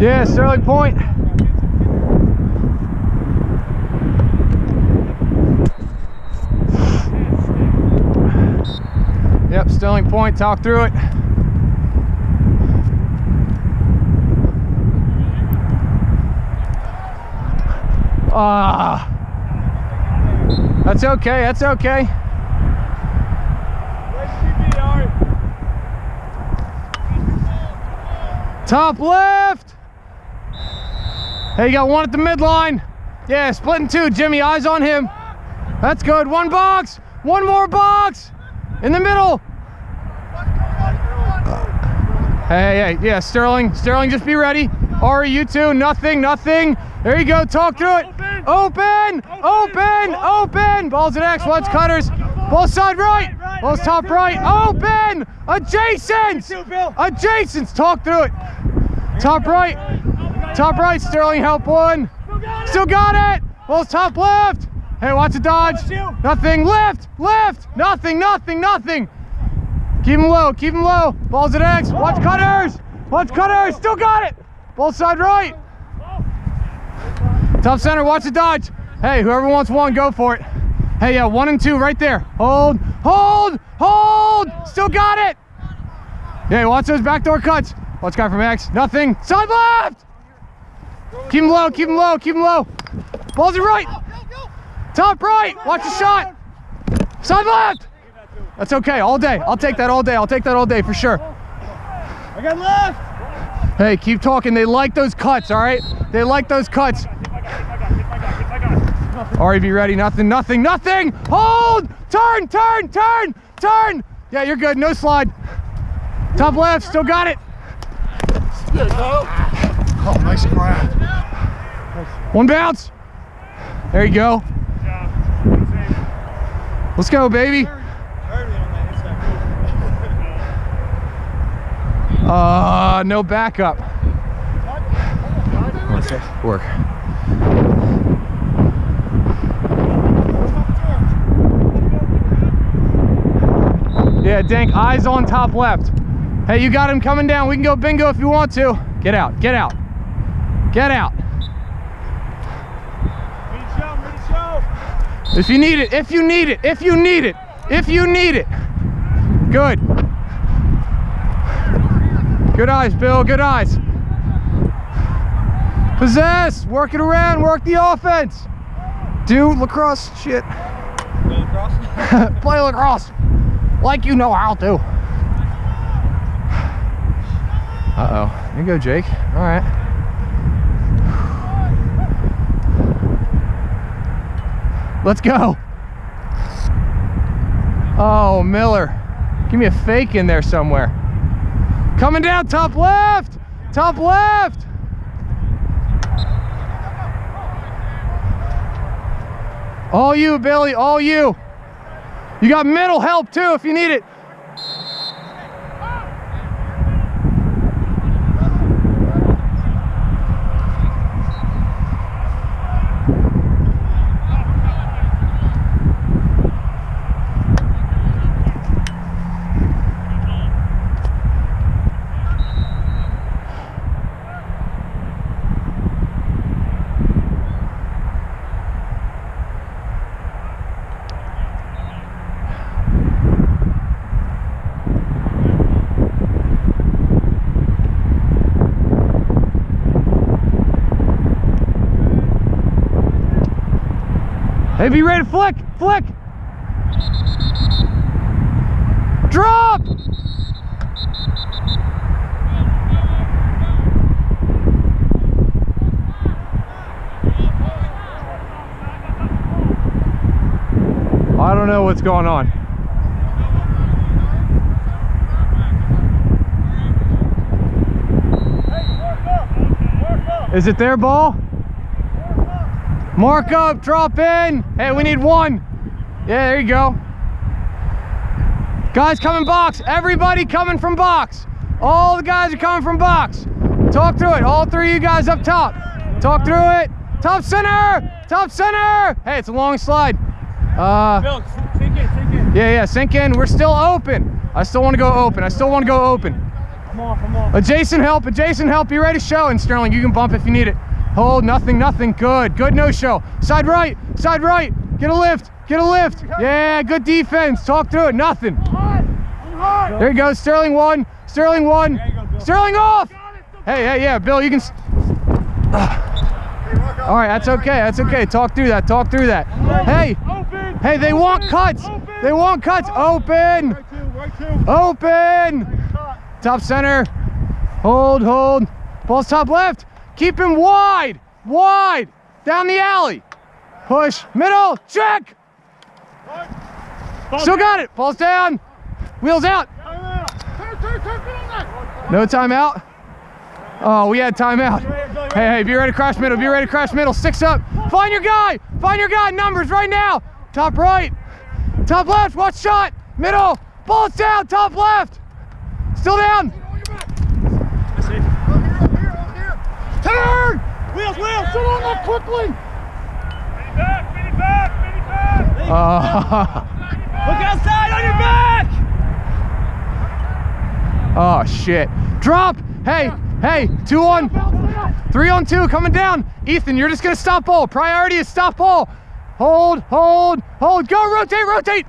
Yeah, Sterling point. Yep, Sterling point, talk through it. Ah, that's okay, that's okay. Top left. Hey, you got one at the midline. Yeah, split in two, Jimmy, eyes on him. That's good, one box, one more box. In the middle. Hey, yeah, Sterling, just be ready. Ari, you two, nothing. There you go, talk through it. Open. Balls at X, watch cutters. Ball side right. Ball's top right. Open. Adjacent. Talk through it. Top right, Sterling, help one. Still got it. Ball's top left. Hey, watch the dodge. Nothing. Lift. Nothing. Keep him low. Balls at X. Watch cutters. Still got it. Ball side right. Top center. Watch the dodge. Hey, whoever wants one, go for it. Hey, yeah, 1 and 2 right there. Hold. Still got it. Yeah, watch those backdoor cuts. Watch guy from X. Nothing. Side left. Keep him low. Balls at right. Top right. Watch the shot. Side left. That's okay. All day. I'll take that all day for sure. I got left. Hey, keep talking. They like those cuts, all right? They like those cuts. Ari, be ready. Nothing. Hold. Turn. Yeah, you're good. No slide. Top left. Still got it. Oh, nice grab. One bounce. There you go. Let's go, baby. No backup. Work. Yeah, Dank, eyes on top left. Hey, you got him coming down. We can go bingo if you want to. Get out. If you need it. Good. Good eyes, Bill, good eyes. Possess, work it around, work the offense. Do lacrosse shit. Play lacrosse? Play lacrosse. Like you know how to. Uh-oh. Here you go, Jake. All right. Let's go. Oh, Miller. Give me a fake in there somewhere. Coming down, top left. All you, Billy, all you. You got middle help too if you need it. Hey, be ready to flick. Drop. I don't know what's going on. Is it their ball? Mark up, drop in. Hey, we need one. Yeah, there you go. Guys coming box. Everybody coming from box. All the guys are coming from box. Talk through it. All three of you guys up top. Talk through it. Top center. Hey, it's a long slide. Bill, sink in. Yeah, sink in. We're still open. I still want to go open. I'm off. Adjacent help, be ready to show. And Sterling, you can bump if you need it. Hold, nothing, good no show. Side right, get a lift. Yeah, good defense, talk through it, nothing. There you go, Sterling one. Sterling off. Hey, yeah, Bill, you can. All right, that's okay, talk through that. Hey, they want cuts. Open. Top center, hold. Ball's top left, keep him wide, down the alley. Push, middle, check. Still got it, ball's down, wheels out. No timeout. Oh, we had timeout. Hey, be ready to crash middle, six up. Find your guy, numbers right now. Top right, top left, watch shot, middle, ball's down, top left. Still down. Turn! Wheels, sit on that quickly! Mini back! Look outside on your back! Oh, shit. Drop! Hey, 2 on, 3 on 2, coming down. Ethan, you're just gonna stop ball. Priority is stop ball. Hold, go, rotate!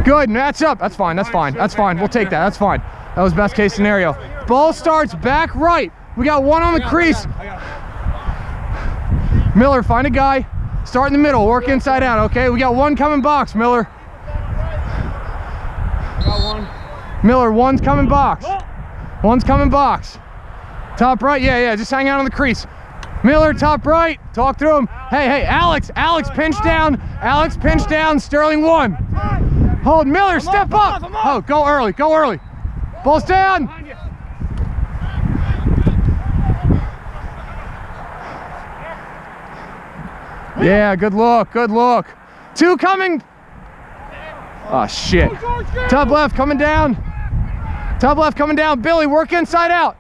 Good, match up. That's fine. We'll take that, that's fine. That was best case scenario. Ball starts back right. We got one on the crease. Miller, find a guy. Start in the middle, work inside out, okay? We got one coming box, Miller. Miller, one's coming box. Top right, yeah, just hang out on the crease. Miller, top right, talk through him. Hey, Alex, pinch down. Sterling one. Hold, Miller, step up. Oh, go early. Ball's down. Yeah, good look. 2 coming. Oh, shit. Top left coming down. Billy, work inside out.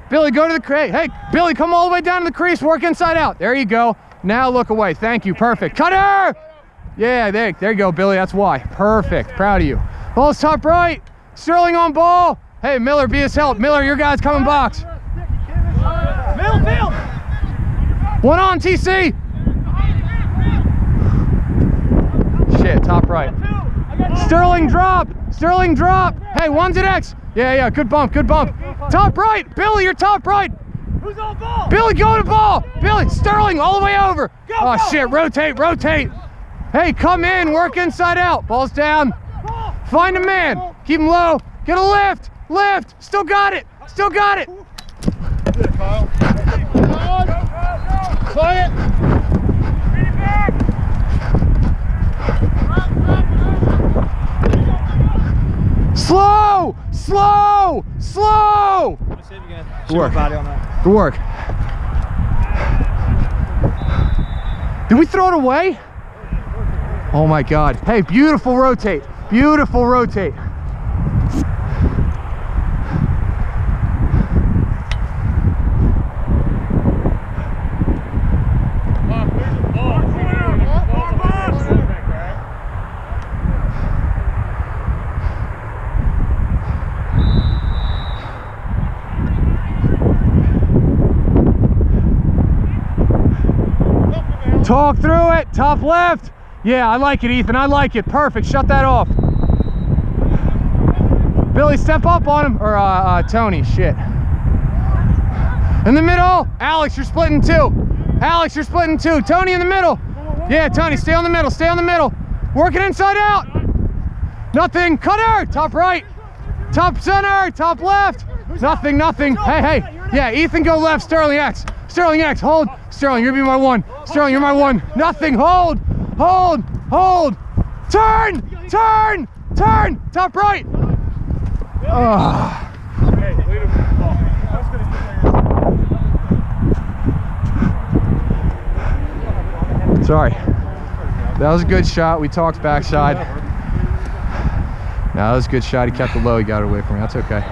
Billy, go to the crease. Hey, Billy, come all the way down to the crease. Work inside out. There you go. Now look away. Thank you. Perfect. Cutter! Yeah, there you go, Billy. That's why. Perfect. Proud of you. Ball's top right. Sterling on ball. Hey, Miller, be his help. Miller, your guy's coming box. Middle. One on, TC. Shit, top right. Sterling drop. Hey, one's at X. Yeah, good bump. Top right. Billy, you're top right. Who's on ball? Billy, go to ball. Billy, Sterling all the way over. Oh, shit, rotate. Hey, come in, work inside out. Ball's down. Find a man. Keep him low. Get a lift. Still got it. Quiet. Slow. Good work. Did we throw it away? Oh my God. Hey, beautiful rotate. Talk through it, top left. Yeah, I like it, Ethan, I like it. Perfect, shut that off. Billy, step up on him, or Tony, shit. In the middle, Alex, you're splitting 2. Tony in the middle. Yeah, Tony, stay on the middle. Working inside out. Nothing, cutter, top right. Top center, top left. Nothing. Hey. Yeah, Ethan, go left, Sterling X, hold. Sterling, you're gonna be my one. Nothing, hold. Turn, top right. Sorry. That was a good shot. We talked backside. No, that was a good shot. He kept it low. He got it away from me. That's okay.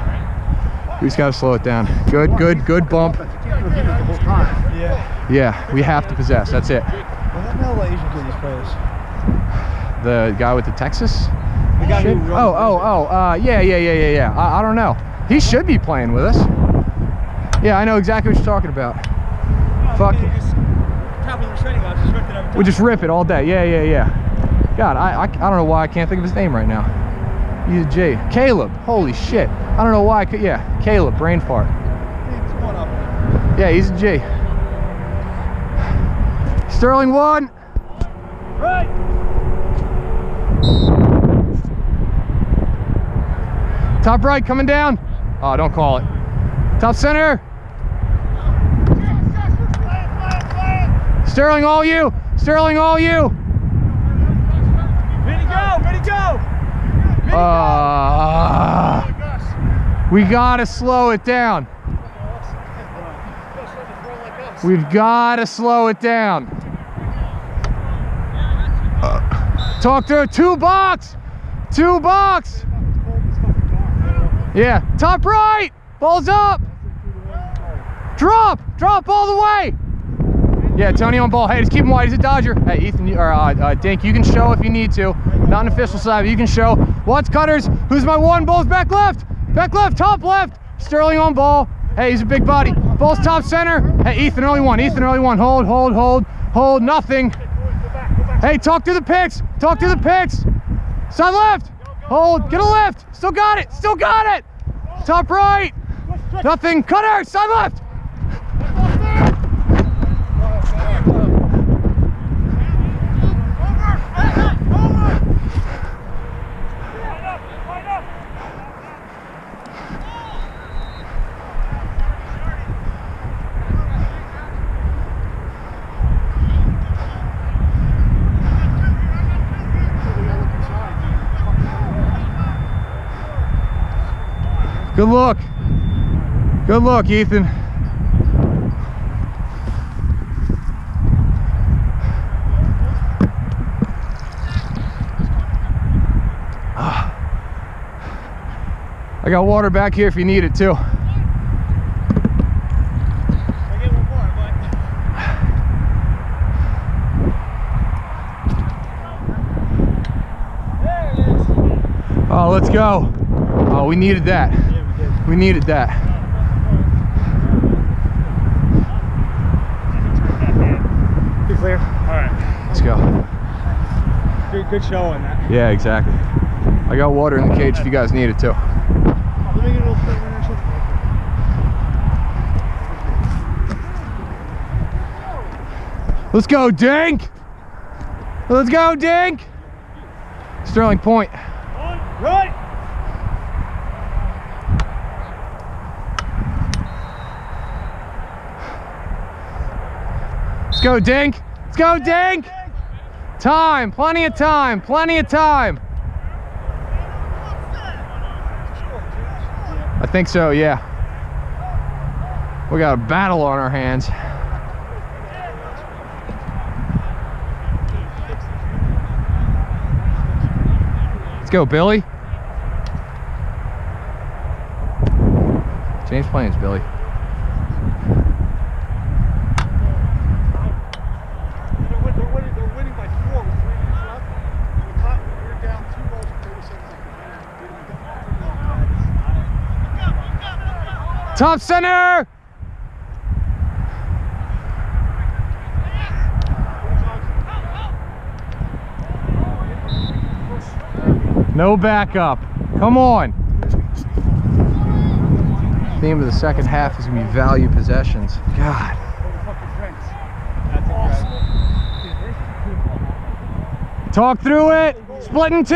We just got to slow it down. Good bump. Yeah, we have to possess. That's it. What the hell Asian kid these players? The guy with the Texas? Should, yeah. I don't know. He should be playing with us. Yeah, I know exactly what you're talking about. Fuck. We just rip it all day. Yeah. God, I don't know why I can't think of his name right now. He's a J. Caleb. Holy shit. I don't know why I could. Yeah, Caleb. Brain fart. Yeah, he's a G. Sterling 1. Right. Top right coming down. Oh, don't call it. Top center. Sterling, all you. Sterling, all you. Ready go. We gotta slow it down. We've gotta slow it down. Talk to her. 2 box. Yeah, top right. Ball's up. Drop all the way. Yeah, Tony on ball. Hey, just keep him wide. He's a Dodger. Hey, Ethan, or Dink, you can show if you need to. Not an official side, but you can show. Watch cutters. Who's my one? Ball's back left. Top left. Sterling on ball. Hey, he's a big body. Ball's top center. Hey, Ethan, early one. Hold. Nothing. Hey, talk to the picks. Side left. Hold. Get a lift. Still got it. Top right. Nothing. Cutter. Side left. Good look, Ethan. I got water back here if you need it too. Oh, let's go. Oh, we needed that. We needed that. You're clear? Alright. Let's go. Good show on that. Yeah, exactly. I got water in the cage if you guys need it too. Let me get a little flavor in there. Let's go, Dink! Let's go, Dink! Sterling point. Right! Let's go, Dink! Let's go, Dink! Time, plenty of time. I think so, yeah. We got a battle on our hands. Let's go, Billy. Change planes, Billy. They're winning by 4 with 3 minutes left. We're down 2 goals in 30 seconds. Top center! No backup. Come on. Theme of the second half is going to be value possessions. God. Talk through it. Splitting 2.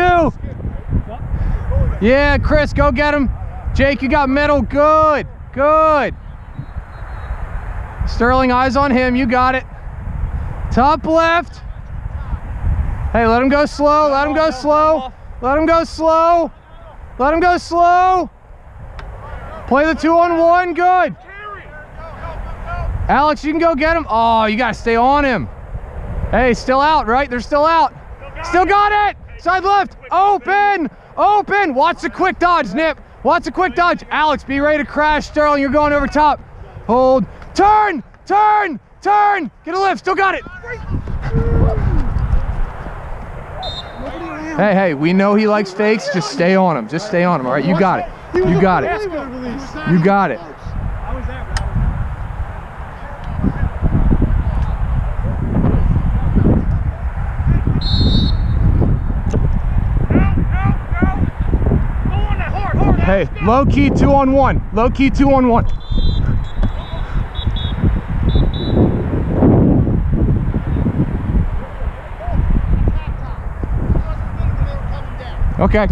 Yeah, Chris, go get him. Jake, you got middle. Good. Sterling, eyes on him. You got it. Top left. Hey, let him go slow. Let him go slow. Play the 2-on-1. Good. Alex, you can go get him. Oh, you got to stay on him. Hey, still out, right? They're still out. Still got it. Side left. Open. Watch the quick dodge, Nip. Watch the quick dodge. Alex, be ready to crash. Sterling, you're going over top. Hold. Turn. Get a lift. Still got it. Nobody around. Hey, hey, we know he likes fakes. Just stay on him. Just stay on him. All right, you got it. You got it. You got it. I was there. Hey, low key 2-on-1. Low key 2-on-1. Okay.